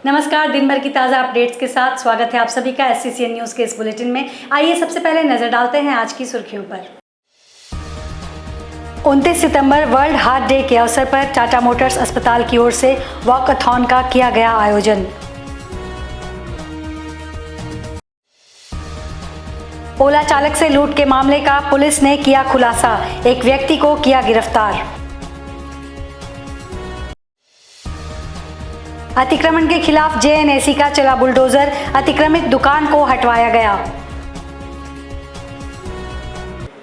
नमस्कार, दिन भर की ताज़ा अपडेट्स के साथ स्वागत है आप सभी का SCCN न्यूज़ के इस बुलेटिन में। आइए सबसे पहले नजर डालते हैं आज की सुर्खियों पर। 29 सितंबर वर्ल्ड हार्ट डे के अवसर पर टाटा मोटर्स अस्पताल की ओर से वॉकअथॉन का किया गया आयोजन। ओला चालक से लूट के मामले का पुलिस ने किया खुलासा, एक व्यक्ति को किया गिरफ्तार। अतिक्रमण के खिलाफ JNAC का चला बुलडोजर, अतिक्रमित दुकान को हटवाया गया।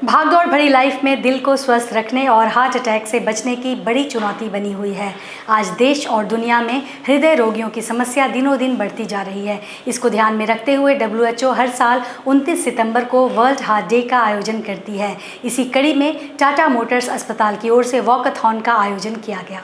भागदौड़ भरी लाइफ में दिल को स्वस्थ रखने और हार्ट अटैक से बचने की बड़ी चुनौती बनी हुई है। आज देश और दुनिया में हृदय रोगियों की समस्या दिनों दिन बढ़ती जा रही है। इसको ध्यान में रखते हुए WHO हर साल 29 सितंबर को वर्ल्ड हार्ट डे का आयोजन करती है। इसी कड़ी में टाटा मोटर्स अस्पताल की ओर से वॉकअथॉन का आयोजन किया गया।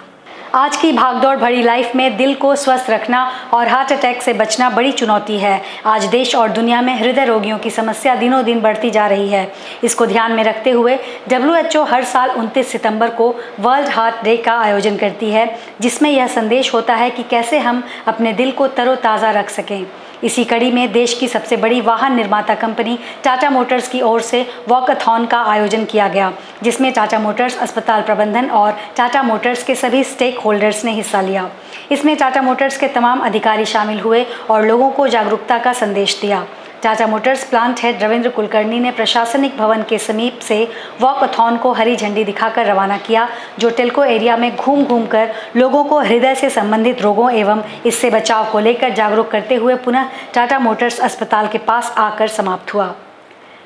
आज की भागदौड़ भरी लाइफ में दिल को स्वस्थ रखना और हार्ट अटैक से बचना बड़ी चुनौती है। आज देश और दुनिया में हृदय रोगियों की समस्या दिनों दिन बढ़ती जा रही है। इसको ध्यान में रखते हुए WHO हर साल 29 सितंबर को वर्ल्ड हार्ट डे का आयोजन करती है, जिसमें यह संदेश होता है कि कैसे हम अपने दिल को तरोताज़ा रख सकें। इसी कड़ी में देश की सबसे बड़ी वाहन निर्माता कंपनी टाटा मोटर्स की ओर से वॉकअथॉन का आयोजन किया गया, जिसमें टाटा मोटर्स अस्पताल प्रबंधन और टाटा मोटर्स के सभी स्टेक होल्डर्स ने हिस्सा लिया। इसमें टाटा मोटर्स के तमाम अधिकारी शामिल हुए और लोगों को जागरूकता का संदेश दिया। Tata Motors plant head Ravindra Kulkarni ने प्रशासनिक भवन के समीप से वॉकअथॉन को हरी झंडी दिखाकर रवाना किया, जो टेल्को एरिया में घूम घूम कर लोगों को हृदय से संबंधित रोगों एवं इससे बचाव को लेकर जागरूक करते हुए पुनः टाटा मोटर्स अस्पताल के पास आकर समाप्त हुआ।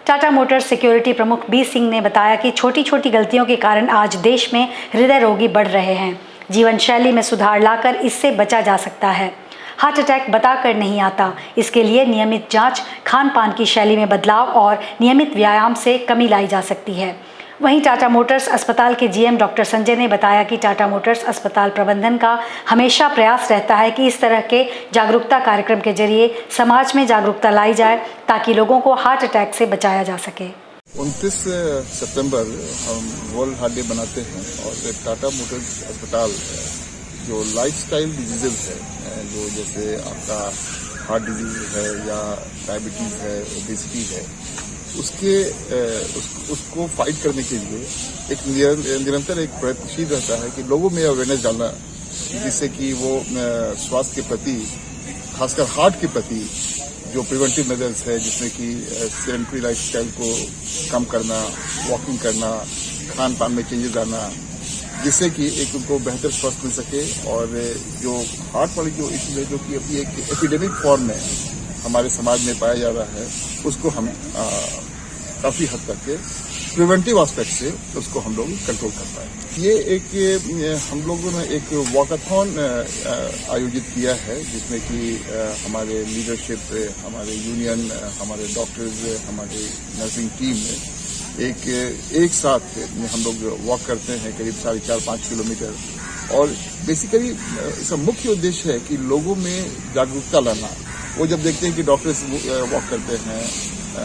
टाटा मोटर्स सिक्योरिटी प्रमुख B सिंह ने बताया कि छोटी छोटी गलतियों के कारण आज देश में हृदय रोगी बढ़ रहे हैं। जीवन शैली में सुधार लाकर इससे बचा जा सकता है। हार्ट अटैक बताकर नहीं आता, इसके लिए नियमित जांच, खान पान की शैली में बदलाव और नियमित व्यायाम से कमी लाई जा सकती है। वहीं टाटा मोटर्स अस्पताल के GM डॉक्टर संजय ने बताया कि टाटा मोटर्स अस्पताल प्रबंधन का हमेशा प्रयास रहता है कि इस तरह के जागरूकता कार्यक्रम के जरिए समाज में जागरूकता लाई जाए, ताकि लोगों को हार्ट अटैक से बचाया जा सके। 29 सितंबर हम वर्ल्ड हार्ट डे बनाते हैं और टाटा मोटर्स अस्पताल जो लाइफस्टाइल डिजीजेज है, जो जैसे आपका हार्ट डिजीज है या डायबिटीज है, ओबेसिटी है, उसको फाइट करने के लिए एक निरंतर एक प्रयत्नशील रहता है कि लोगों में अवेयरनेस डालना, जिससे कि वो स्वास्थ्य के प्रति, खासकर हार्ट के प्रति जो प्रिवेंटिव मेजर्स है, जिसमें कि सेडेंटरी लाइफस्टाइल को कम करना, वॉकिंग करना, खान पान में चेंजेस लाना, जिससे कि एक उनको बेहतर स्वास्थ्य मिल सके। और जो हार्ट वाली जो इश्यू है, जो कि अभी एक एपिडेमिक फॉर्म में हमारे समाज में पाया जा रहा है, उसको हम काफी हद तक प्रिवेंटिव एस्पेक्ट से उसको हम लोग कंट्रोल कर पाए। ये एक हम लोगों ने एक वॉकअथॉन आयोजित किया है, जिसमें कि हमारे लीडरशिप, हमारे यूनियन, हमारे डॉक्टर्स, हमारी नर्सिंग टीम एक साथ हम लोग वॉक करते हैं करीब 4.5-5 किलोमीटर। और बेसिकली इसका मुख्य उद्देश्य है कि लोगों में जागरूकता लाना। वो जब देखते हैं कि डॉक्टर्स वॉक करते हैं,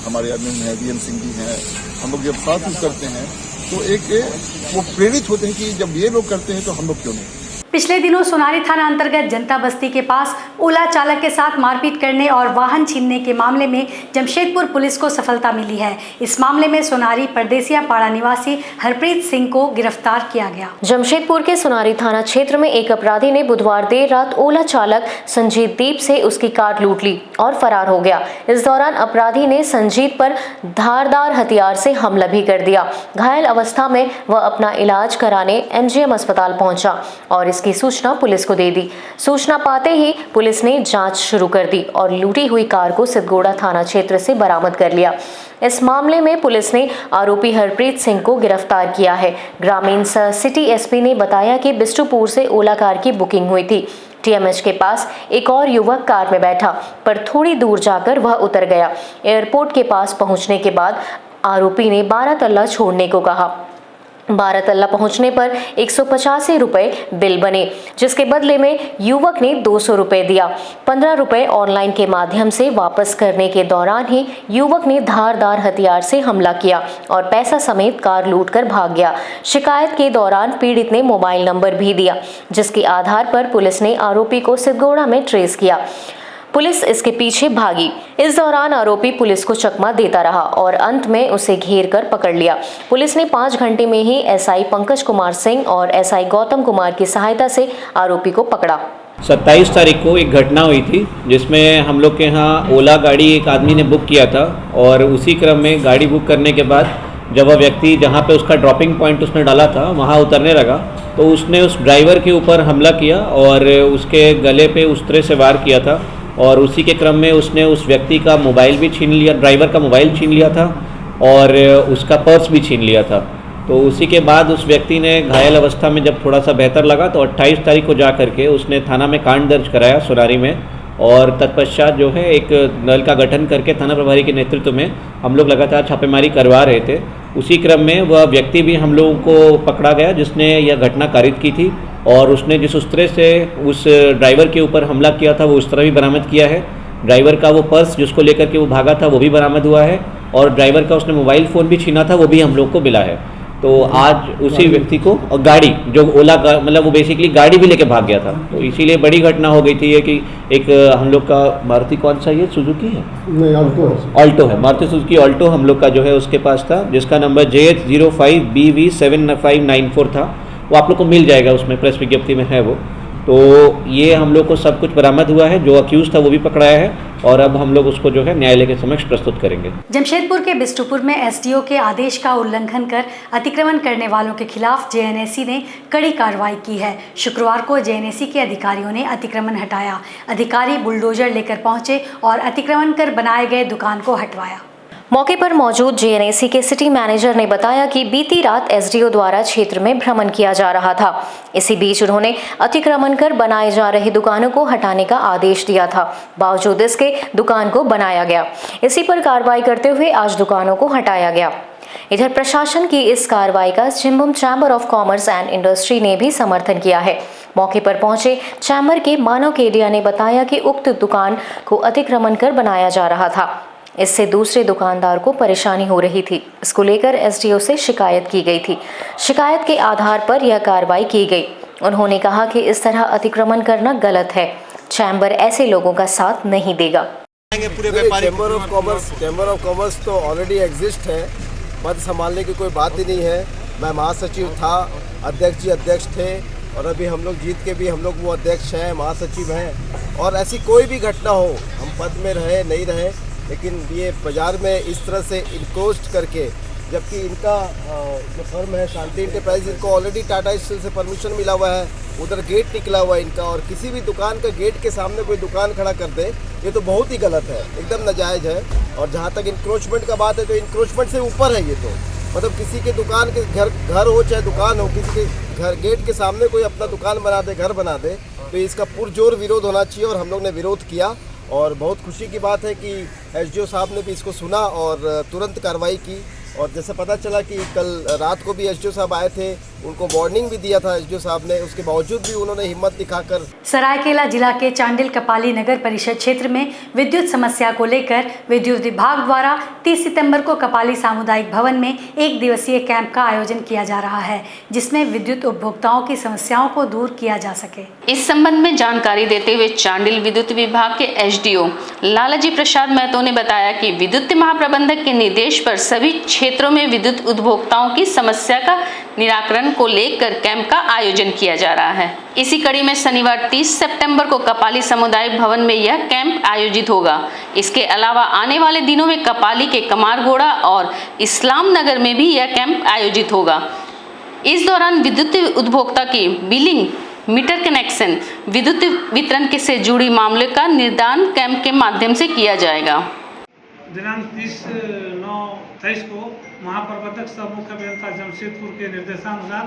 हमारे एडमिन हैं, DM सिंह जी हैं, हम लोग जब साथ में करते हैं तो एक वो प्रेरित होते हैं कि जब ये लोग करते हैं तो हम लोग क्यों नहीं। पिछले दिनों सोनारी थाना अंतर्गत जनता बस्ती के पास ओला चालक के साथ मारपीट करने और वाहन छीनने के मामले में जमशेदपुर पुलिस को सफलता मिली है। इस मामले में सोनारी परदेसिया पाड़ा निवासी हरप्रीत सिंह को गिरफ्तार किया गया। जमशेदपुर के सोनारी थाना क्षेत्र में एक अपराधी ने बुधवार देर रात ओला चालक संजीत दीप से उसकी कार लूट ली और फरार हो गया। इस दौरान अपराधी ने संजीत पर धारदार हथियार से हमला भी कर दिया। घायल अवस्था में वह अपना इलाज कराने MGM अस्पताल पहुंचा और की सूचना पुलिस को दे दी। सूचना पाते ही पुलिस ने जांच शुरू कर दी और लूटी हुई कार को सिद्धगोड़ा थाना क्षेत्र से बरामद कर लिया। इस मामले में पुलिस ने आरोपी हरप्रीत सिंह को गिरफ्तार किया है। ग्रामीण सिटी SP ने बताया कि बिष्टुपुर से ओला कार की बुकिंग हुई थी। TMH के पास एक और युवक कार में बैठा, पर थोड़ी दूर जाकर वह उतर गया। एयरपोर्ट के पास पहुंचने के बाद आरोपी ने 12 तल्ला छोड़ने को कहा। बारातल्ला पहुंचने पर 185 रुपए बिल बने, जिसके बदले में युवक ने 200 रुपए दिया। 15 रुपए ऑनलाइन के माध्यम से वापस करने के दौरान ही युवक ने धारदार हथियार से हमला किया और पैसा समेत कार लूटकर भाग गया। शिकायत के दौरान पीड़ित ने मोबाइल नंबर भी दिया, जिसके आधार पर पुलिस ने आरोपी को सिद्धगोड़ा में ट्रेस किया। पुलिस इसके पीछे भागी। इस दौरान आरोपी पुलिस को चकमा देता रहा और अंत में उसे घेर कर पकड़ लिया। पुलिस ने 5 घंटे में ही एसआई पंकज कुमार सिंह और एसआई गौतम कुमार की सहायता से आरोपी को पकड़ा। 27 तारीख को एक घटना हुई थी जिसमें हम लोग के यहाँ ओला गाड़ी एक आदमी ने बुक किया था और उसी क्रम में गाड़ी बुक करने के बाद जब वह व्यक्ति जहाँ पे उसका ड्रॉपिंग पॉइंट उसने डाला था वहाँ उतरने लगा तो उसने उस ड्राइवर के ऊपर हमला किया और उसके गले पे उस तरह से वार किया था और उसी के क्रम में उसने उस व्यक्ति का मोबाइल भी छीन लिया, ड्राइवर का मोबाइल छीन लिया था और उसका पर्स भी छीन लिया था। तो उसी के बाद उस व्यक्ति ने घायल अवस्था में जब थोड़ा सा बेहतर लगा तो 28 तारीख को जा करके उसने थाना में कांड दर्ज कराया सोनारी में और तत्पश्चात जो है एक दल का गठन करके थाना प्रभारी के नेतृत्व में हम लोग लगातार छापेमारी करवा रहे थे। उसी क्रम में वह व्यक्ति भी हम लोगों को पकड़ा गया जिसने यह घटना कारित की थी और उसने जिस उस तरह से उस ड्राइवर के ऊपर हमला किया था वो उस तरह भी बरामद किया है। ड्राइवर का वो पर्स जिसको लेकर के वो भागा था वो भी बरामद हुआ है और ड्राइवर का उसने मोबाइल फ़ोन भी छीना था वो भी हम लोग को मिला है। तो आज उसी व्यक्ति को और गाड़ी जो ओला का मतलब वो बेसिकली गाड़ी भी लेके भाग गया था, तो इसीलिए बड़ी घटना हो गई थी ये कि एक हम लोग का मारुति कौन सा ये सुजुकी है नहीं ऑल्टो है, मारुति सुजुकी ऑल्टो हम लोग का जो है उसके पास था जिसका नंबर JH05BV7594 था। वो आप लोग को मिल जाएगा, उसमें प्रेस विज्ञप्ति में है वो। तो ये हम लोग को सब कुछ बरामद हुआ है, जो अक्यूज था वो भी पकड़ाया है और अब हम लोग उसको जो है न्यायालय के समक्ष प्रस्तुत करेंगे। जमशेदपुर के बिष्टुपुर में एसडीओ के आदेश का उल्लंघन कर अतिक्रमण करने वालों के खिलाफ जेएनएसी ने कड़ी कार्रवाई की है। शुक्रवार को जेएनएसी के अधिकारियों ने अतिक्रमण हटाया। अधिकारी बुलडोजर लेकर पहुंचे और अतिक्रमण कर बनाए गए दुकान को हटवाया। मौके पर मौजूद जेएनएसी के सिटी मैनेजर ने बताया कि बीती रात एसडीओ द्वारा क्षेत्र में भ्रमण किया जा रहा था। इसी बीच उन्होंने अतिक्रमण कर बनाए जा रही दुकानों को हटाने का आदेश दिया था। बावजूद इसके दुकान को बनाया गया। इसी पर कार्रवाई करते हुए आज दुकानों को हटाया गया। इधर प्रशासन की इस कार्रवाई का चिंबुम chamber of commerce and industry ने भी समर्थन किया है। मौके पर पहुंचे चैम्बर के मानव केडिया ने बताया कि उक्त दुकान को अतिक्रमण कर बनाया जा रहा था। इससे दूसरे दुकानदार को परेशानी हो रही थी। इसको लेकर एसडीओ से शिकायत की गई थी। शिकायत के आधार पर यह कार्रवाई की गई। उन्होंने कहा कि इस तरह अतिक्रमण करना गलत है। चैम्बर ऐसे लोगों का साथ नहीं देगा। चैम्बर ऑफ कॉमर्स तो ऑलरेडी एग्जिस्ट है, पद संभालने की कोई बात ही नहीं है। मैं महासचिव था, अध्यक्ष जी अध्यक्ष थे और अभी हम लोग जीत के भी हम लोग वो अध्यक्ष हैं, महासचिव हैं। और ऐसी कोई भी घटना हो, हम पद में रहे नहीं रहे, लेकिन ये बाज़ार में इस तरह से इनक्रोच करके, जबकि इनका जो फर्म है शांति इंटरप्राइज, इनको ऑलरेडी टाटा स्टील से परमिशन मिला हुआ है, उधर गेट निकला हुआ है इनका, और किसी भी दुकान का गेट के सामने कोई दुकान खड़ा कर दे ये तो बहुत ही गलत है, एकदम नाजायज़ है। और जहाँ तक इंक्रोचमेंट का बात है तो इंक्रोचमेंट से ऊपर है ये तो, मतलब किसी के दुकान के घर हो चाहे दुकान हो, किसी के घर गेट के सामने कोई अपना दुकान बना दे, घर बना दे, तो इसका पुरजोर विरोध होना चाहिए और हम लोग ने विरोध किया। और बहुत खुशी की बात है कि एसडीओ साहब ने भी इसको सुना और तुरंत कार्रवाई की। और जैसे पता चला कि कल रात को भी एसडीओ साहब आए थे, उनको वार्निंग भी दिया था एसडीओ साहब ने, उसके बावजूद भी उन्होंने हिम्मत दिखाकर। सरायकेला जिला के चांडिल कपाली नगर परिषद क्षेत्र में विद्युत समस्या को लेकर विद्युत विभाग द्वारा 30 सितंबर को कपाली सामुदायिक भवन में 1 दिवसीय कैंप का आयोजन किया जा रहा है, जिसमें विद्युत उपभोक्ताओं की समस्याओं को दूर किया जा सके। इस संबंध में जानकारी देते हुए चांडिल विद्युत विभाग के एसडीओ लालाजी प्रसाद महतो ने बताया कि विद्युत महाप्रबंधक के निर्देश पर सभी क्षेत्रों में विद्युत उपभोक्ताओं की समस्या का निराकरण को लेकर कैंप का आयोजन किया जा रहा है। इसी कड़ी में शनिवार 30 सितंबर को कपाली सामुदायिक भवन में यह कैंप आयोजित होगा। इसके अलावा आने वाले दिनों में कपाली के कमारगोड़ा और इस्लाम नगर में भी यह कैंप आयोजित होगा। इस दौरान विद्युत उपभोक्ता की बिलिंग, मीटर कनेक्शन, विद्युत वितरण के से जुड़ी मामले का निर्धारण कैंप के माध्यम से किया जाएगा। दिनांक 30/9/23 को महाप्रबंधक सह मुख्य अभियंता जमशेदपुर के निर्देशानुसार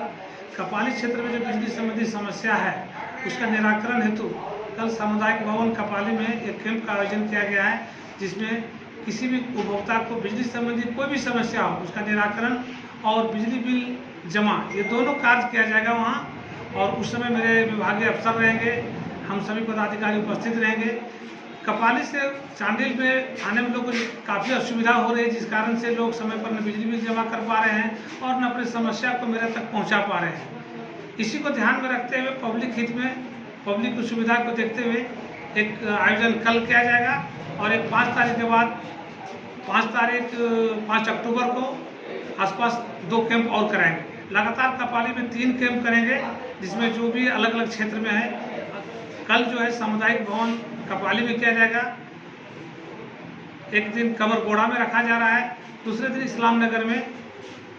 कपाली क्षेत्र में जो बिजली संबंधी समस्या है उसका निराकरण हेतु कल सामुदायिक भवन कपाली में एक कैंप का आयोजन किया गया है, जिसमें किसी भी उपभोक्ता को बिजली संबंधी कोई भी समस्या हो उसका निराकरण और बिजली बिल जमा, ये दोनों कार्य किया जाएगा वहाँ। और उस समय मेरे विभागीय अफसर रहेंगे, हम सभी पदाधिकारी उपस्थित रहेंगे। कपाली से चांडिल में आने में लोगों को काफ़ी असुविधा हो रही है, जिस कारण से लोग समय पर न बिजली भी जमा कर पा रहे हैं और न अपनी समस्या को मेरे तक पहुंचा पा रहे हैं। इसी को ध्यान में रखते हुए पब्लिक हित में, पब्लिक की सुविधा को देखते हुए एक आयोजन कल किया जाएगा और एक 5 तारीख के बाद 5 अक्टूबर को आसपास 2 कैंप और कराएंगे। लगातार कपाली में 3 कैंप करेंगे, जिसमें जो भी अलग अलग क्षेत्र में है। कल जो है सामुदायिक भवन कपाली में किया जाएगा, एक दिन कमरगोड़ा में रखा जा रहा है, दूसरे दिन इस्लाम नगर में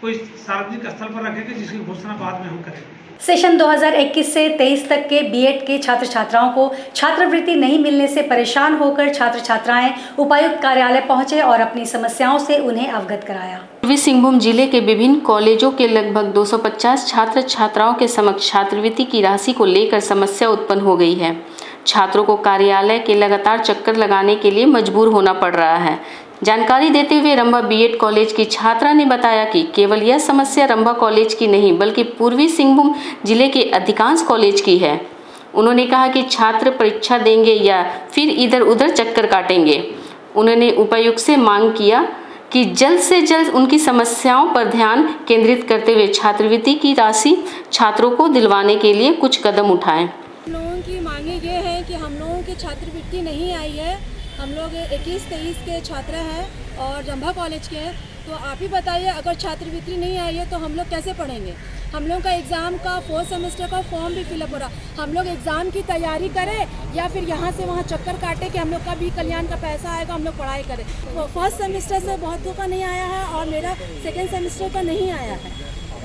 कोई सार्वजनिक स्थल पर रखेंगे, जिसकी घोषणा बाद में हम करेंगे। सेशन 2021 से 23 तक के बीएड के छात्र छात्राओं को छात्रवृत्ति नहीं मिलने से परेशान होकर छात्र छात्राएं उपायुक्त कार्यालय पहुंचे और अपनी समस्याओं से उन्हें अवगत कराया। पूर्वी सिंहभूम जिले के विभिन्न कॉलेजों के लगभग 250 छात्र छात्राओं के समक्ष छात्रवृत्ति की राशि को लेकर समस्या उत्पन्न हो गई है। छात्रों को कार्यालय के लगातार चक्कर लगाने के लिए मजबूर होना पड़ रहा है। जानकारी देते हुए रंभा बीएड कॉलेज की छात्रा ने बताया कि केवल यह समस्या रंभा कॉलेज की नहीं बल्कि पूर्वी सिंहभूम जिले के अधिकांश कॉलेज की है। उन्होंने कहा कि छात्र परीक्षा देंगे या फिर इधर उधर चक्कर काटेंगे। उन्होंने उपायुक्त से मांग किया कि जल्द से जल्द उनकी समस्याओं पर ध्यान केंद्रित करते हुए छात्रवृत्ति की राशि छात्रों को दिलवाने के लिए कुछ कदम उठाएं। हम लोगों की मांगे ये है कि हम लोगों की छात्रवृत्ति नहीं आई है। हम लोग 21-23 के छात्र हैं और रंभा कॉलेज के हैं, तो आप ही बताइए अगर छात्रवृत्ति नहीं आई है तो हम लोग कैसे पढ़ेंगे। हम लोग का एग्ज़ाम का 4th सेमेस्टर का फॉर्म भी फिलअप हो रहा। हम लोग एग्ज़ाम की तैयारी करें या फिर यहाँ से वहाँ चक्कर काटे कि हम लोग का भी कल्याण का पैसा आएगा, हम लोग पढ़ाई करें। तो 1st सेमेस्टर से बहुतों का नहीं आया है और मेरा 2nd सेमेस्टर का नहीं आया है,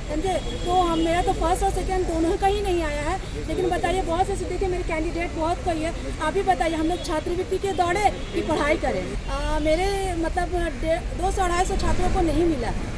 समझे। तो मेरा तो 1st और 2nd दोनों का ही नहीं आया है। लेकिन बताइए, बहुत से देखिए मेरे कैंडिडेट बहुत कोई है, आप ही बताइए हम लोग छात्रवृत्ति के दौड़े कि पढ़ाई करें। मेरे मतलब 200-250 छात्रों को नहीं मिला है।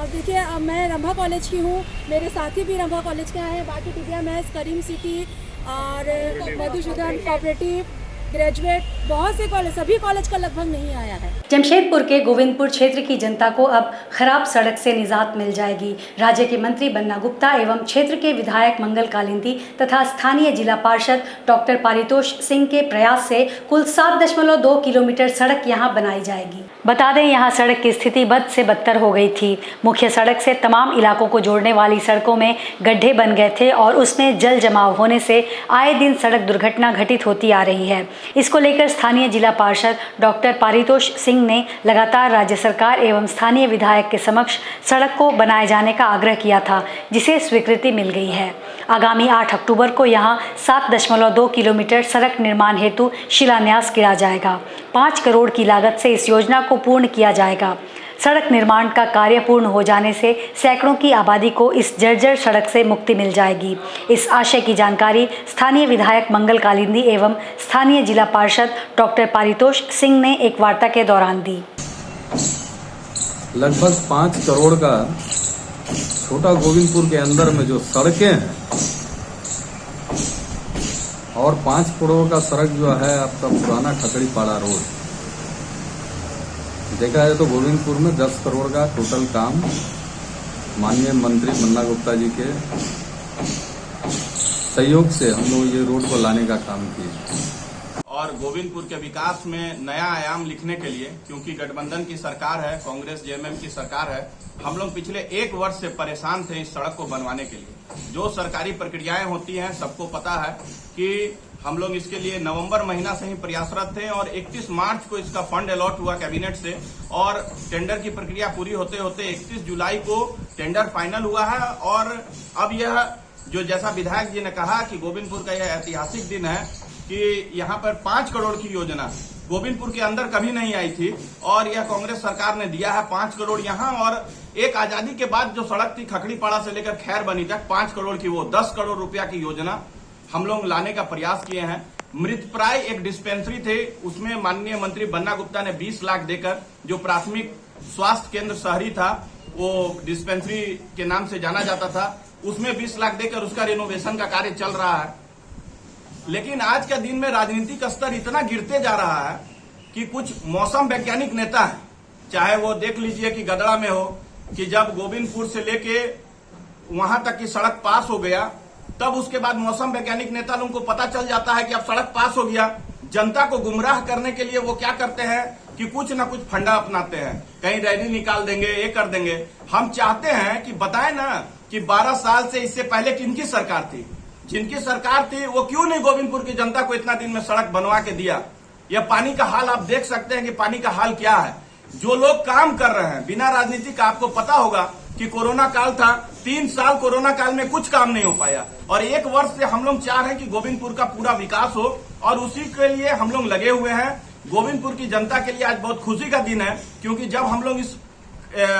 देखिए मैं रंभा कॉलेज की हूँ, मेरे साथी भी रंभा कॉलेज के हैं, बाकी दिव्या मैथ्स, करीम सिटी और मधुसूदन कोऑपरेटिव, ग्रेजुएट, बहुत से कॉलेज, सभी कॉलेज का लगभग नहीं आया है। जमशेदपुर के गोविंदपुर क्षेत्र की जनता को अब खराब सड़क से निजात मिल जाएगी। राज्य के मंत्री बन्ना गुप्ता एवं क्षेत्र के विधायक मंगल कालिंदी तथा स्थानीय जिला पार्षद डॉक्टर पारितोष सिंह के प्रयास से कुल 7.2 किलोमीटर सड़क यहां बनाई जाएगी। बता दें, यहां सड़क की स्थिति बद से बदतर हो गई थी। मुख्य सड़क से तमाम इलाकों को जोड़ने वाली सड़कों में गड्ढे बन गए थे और उसमें जल जमाव होने से आए दिन सड़क दुर्घटना घटित होती आ रही है। इसको लेकर स्थानीय जिला पार्षद डॉक्टर पारितोष सिंह ने लगातार राज्य सरकार एवं स्थानीय विधायक के समक्ष सड़क को बनाए जाने का आग्रह किया था, जिसे स्वीकृति मिल गई है। आगामी 8 अक्टूबर को यहां 7.2 किलोमीटर सड़क निर्माण हेतु शिलान्यास किया जाएगा। 5 करोड़ की लागत से इस योजना को पूर्ण किया जाएगा। सड़क निर्माण का कार्य पूर्ण हो जाने से सैकड़ों की आबादी को इस जर्जर सड़क से मुक्ति मिल जाएगी। इस आशय की जानकारी स्थानीय विधायक मंगल कालिंदी एवं स्थानीय जिला पार्षद डॉक्टर पारितोष सिंह ने एक वार्ता के दौरान दी। लगभग 5 करोड़ का छोटा गोविंदपुर के अंदर में जो सड़कें हैं और 5 करोड़ का सड़क जो है आपका पुराना खकड़ीपाड़ा रोड, देखा है तो गोविंदपुर में 10 करोड़ का टोटल काम माननीय मंत्री बन्ना गुप्ता जी के सहयोग से हम लोग ये रोड को लाने का काम किए। और गोविंदपुर के विकास में नया आयाम लिखने के लिए, क्योंकि गठबंधन की सरकार है, कांग्रेस जेएमएम की सरकार है, हम लोग पिछले 1 वर्ष से परेशान थे इस सड़क को बनवाने के लिए। जो सरकारी प्रक्रियाएं होती हैं सबको पता है कि हम लोग इसके लिए नवंबर महीना से ही प्रयासरत थे और 31 मार्च को इसका फंड अलॉट हुआ कैबिनेट से और टेंडर की प्रक्रिया पूरी होते होते 31 जुलाई को टेंडर फाइनल हुआ है। और अब यह जो जैसा विधायक जी ने कहा कि गोविंदपुर का यह ऐतिहासिक दिन है कि यहाँ पर 5 करोड़ की योजना गोविंदपुर के अंदर कभी नहीं आई थी और यह कांग्रेस सरकार ने दिया है 5 करोड़ यहाँ। और एक आजादी के बाद जो सड़क थी खकड़ीपाड़ा से लेकर खैर बनी तक 5 करोड़ की, वो 10 करोड़ रुपया की योजना हम लोग लाने का प्रयास किए हैं। मृतप्राय एक डिस्पेंसरी थे, उसमें माननीय मंत्री बन्ना गुप्ता ने 20 लाख देकर, जो प्राथमिक स्वास्थ्य केंद्र शहरी था, वो डिस्पेंसरी के नाम से जाना जाता था, उसमें 20 लाख देकर उसका रिनोवेशन का कार्य चल रहा है। लेकिन आज के दिन में राजनीतिक स्तर इतना गिरते जा रहा है कि कुछ मौसम वैज्ञानिक नेता है, चाहे वो देख लीजिए कि गदड़ा में हो, कि जब गोविंदपुर से लेके वहां तक की सड़क पास हो गया, तब उसके बाद मौसम वैज्ञानिक नेता लोगों को पता चल जाता है कि अब सड़क पास हो गया। जनता को गुमराह करने के लिए वो क्या करते हैं कि कुछ न कुछ फंडा अपनाते हैं, कहीं रैली निकाल देंगे, ये कर देंगे। हम चाहते हैं कि बताएं ना कि 12 साल से इससे पहले किनकी सरकार थी, जिनकी सरकार थी वो क्यों नहीं गोविंदपुर की जनता को इतना दिन में सड़क बनवा के दिया। यह पानी का हाल आप देख सकते हैं कि पानी का हाल क्या है। जो लोग काम कर रहे हैं बिना राजनीति का, आपको पता होगा कि कोरोना काल था, 3 साल कोरोना काल में कुछ काम नहीं हो पाया, और 1 वर्ष से हम लोग चाह रहे हैं कि गोविंदपुर का पूरा विकास हो, और उसी के लिए हम लोग लगे हुए हैं। गोविंदपुर की जनता के लिए आज बहुत खुशी का दिन है, क्योंकि जब हम लोग इस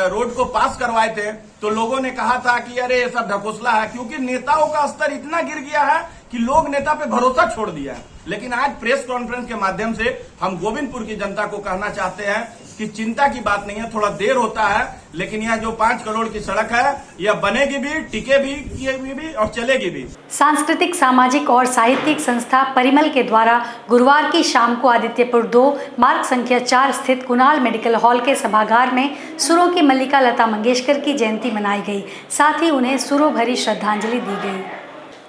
रोड को पास करवाए थे तो लोगों ने कहा था कि अरे ये सब ढकोसला है, क्योंकि नेताओं का स्तर इतना गिर गया है कि लोग नेता पे भरोसा छोड़ दिया है। लेकिन आज प्रेस कॉन्फ्रेंस के माध्यम से हम गोविंदपुर की जनता को कहना चाहते हैं कि चिंता की बात नहीं है, थोड़ा देर होता है, लेकिन यह जो 5 करोड़ की सड़क है यह बनेगी भी, टिकेगी भी और चलेगी भी। सांस्कृतिक, सामाजिक और साहित्यिक संस्था परिमल के द्वारा गुरुवार की शाम को आदित्यपुर 2 मार्ग संख्या 4 स्थित कुणाल मेडिकल हॉल के सभागार में सुरों की मल्लिका लता मंगेशकर की जयंती मनाई गई। साथ ही उन्हें सुरों भरी श्रद्धांजलि दी गई।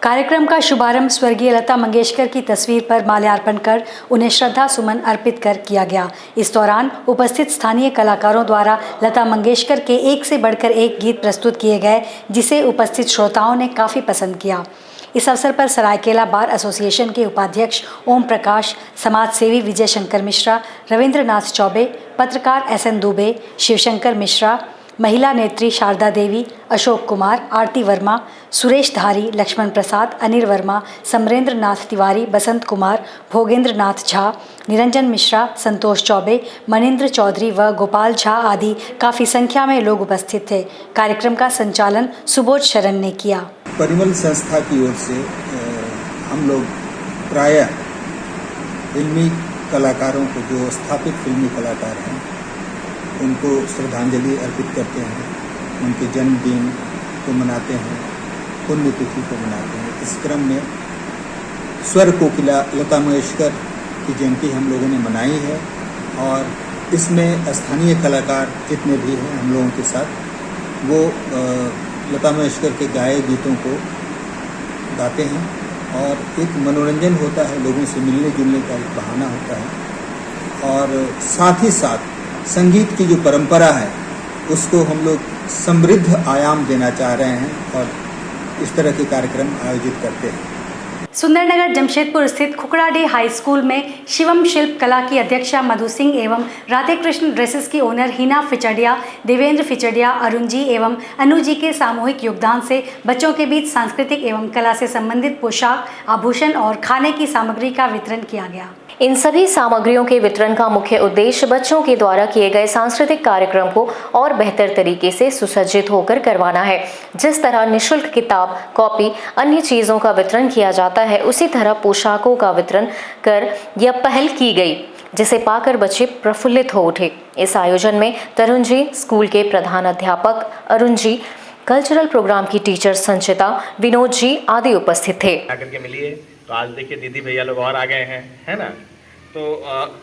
कार्यक्रम का शुभारंभ स्वर्गीय लता मंगेशकर की तस्वीर पर माल्यार्पण कर उन्हें श्रद्धा सुमन अर्पित कर किया गया। इस दौरान उपस्थित स्थानीय कलाकारों द्वारा लता मंगेशकर के एक से बढ़कर एक गीत प्रस्तुत किए गए, जिसे उपस्थित श्रोताओं ने काफ़ी पसंद किया। इस अवसर पर सरायकेला बार एसोसिएशन के उपाध्यक्ष ओम प्रकाश, समाज सेवी विजय शंकर मिश्रा, रविंद्रनाथ चौबे, पत्रकार SN दुबे, शिवशंकर मिश्रा, महिला नेत्री शारदा देवी, अशोक कुमार, आरती वर्मा, सुरेश धारी, लक्ष्मण प्रसाद, अनिल वर्मा, समरेंद्र नाथ तिवारी, बसंत कुमार, भोगेंद्र नाथ झा, निरंजन मिश्रा, संतोष चौबे, मनिंद्र चौधरी व गोपाल झा आदि काफ़ी संख्या में लोग उपस्थित थे। कार्यक्रम का संचालन सुबोध शरण ने किया। परिमल संस्था की ओर से हम लोग प्रायः फिल्मी कलाकारों को, जो स्थापित फिल्मी कलाकार हैं, उनको श्रद्धांजलि अर्पित करते हैं, उनके जन्मदिन को मनाते हैं, पुण्यतिथि को मनाते हैं। इस क्रम में स्वर कोकिला लता मंगेशकर की जयंती हम लोगों ने मनाई है, और इसमें स्थानीय कलाकार जितने भी हैं हम लोगों के साथ, वो लता मंगेशकर के गाए गीतों को गाते हैं, और एक मनोरंजन होता है, लोगों से मिलने जुलने का एक बहाना होता है, और साथ ही साथ संगीत की जो परंपरा है उसको हम लोग समृद्ध आयाम देना चाह रहे हैं, और इस तरह के कार्यक्रम आयोजित करते हैं। सुंदरनगर जमशेदपुर स्थित खुकड़ाडी हाई स्कूल में शिवम शिल्प कला की अध्यक्षा मधु सिंह एवं राधे कृष्ण ड्रेसेस की ओनर हिना फिचडिया, देवेंद्र फिचडिया, अरुण जी एवं अनु जी के सामूहिक योगदान से बच्चों के बीच सांस्कृतिक एवं कला से संबंधित पोशाक, आभूषण और खाने की सामग्री का वितरण किया गया। इन सभी सामग्रियों के वितरण का मुख्य उद्देश्य बच्चों के द्वारा किए गए सांस्कृतिक कार्यक्रम को और बेहतर तरीके से सुसज्जित होकर करवाना है। जिस तरह निःशुल्क किताब, कॉपी, अन्य चीज़ों का वितरण किया जाता है, उसी तरह पोशाकों का वितरण कर यह पहल की गई, जिसे पाकर बच्चे प्रफुल्लित हो उठे। इस आयोजन में तरुण जी, स्कूल के प्रधान अध्यापक अरुण जी, कल्चरल प्रोग्राम की टीचर संचिता, विनोद जी आदि उपस्थित थे। तो आज देखिए दीदी भैया लोग और आ गए हैं, है ना। तो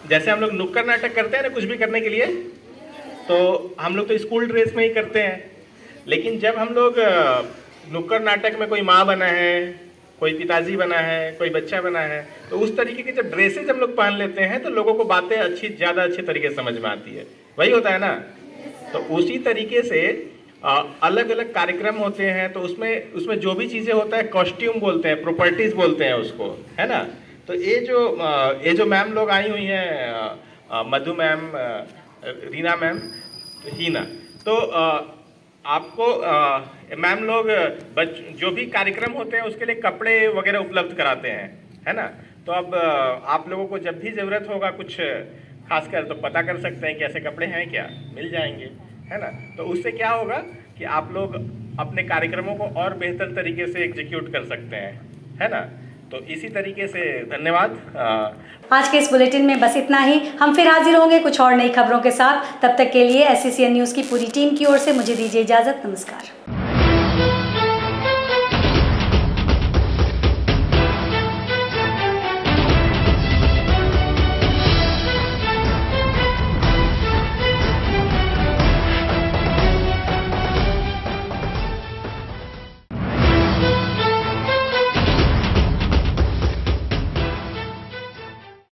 जैसे हम लोग नुक्कड़ नाटक करते हैं ना कुछ भी करने के लिए, तो हम लोग तो स्कूल ड्रेस में ही करते हैं, लेकिन जब हम लोग नुक्कड़ नाटक में कोई माँ बना है, कोई पिताजी बना है, कोई बच्चा बना है, तो उस तरीके की जब ड्रेसेज हम लोग पहन लेते हैं तो लोगों को बातें ज़्यादा अच्छे तरीके से समझ में आती है। वही होता है ना। तो उसी तरीके से अलग अलग कार्यक्रम होते हैं, तो उसमें जो भी चीज़ें होता है कॉस्ट्यूम बोलते हैं, प्रॉपर्टीज बोलते हैं उसको, है ना। तो ये जो मैम लोग आई हुई हैं, मधु मैम, रीना मैम, हीना, तो आपको मैम लोग जो भी कार्यक्रम होते हैं उसके लिए कपड़े वगैरह उपलब्ध कराते हैं, है ना। तो अब आप लोगों को जब भी ज़रूरत होगा कुछ खासकर तो पता कर सकते हैं कि ऐसे कपड़े हैं क्या, मिल जाएंगे, है ना। तो उससे क्या होगा कि आप लोग अपने कार्यक्रमों को और बेहतर तरीके से एग्जीक्यूट कर सकते हैं, है ना। तो इसी तरीके से धन्यवाद। आज के इस बुलेटिन में बस इतना ही। हम फिर हाजिर होंगे कुछ और नई खबरों के साथ। तब तक के लिए SCCN न्यूज़ की पूरी टीम की ओर से मुझे दीजिए इजाज़त। नमस्कार।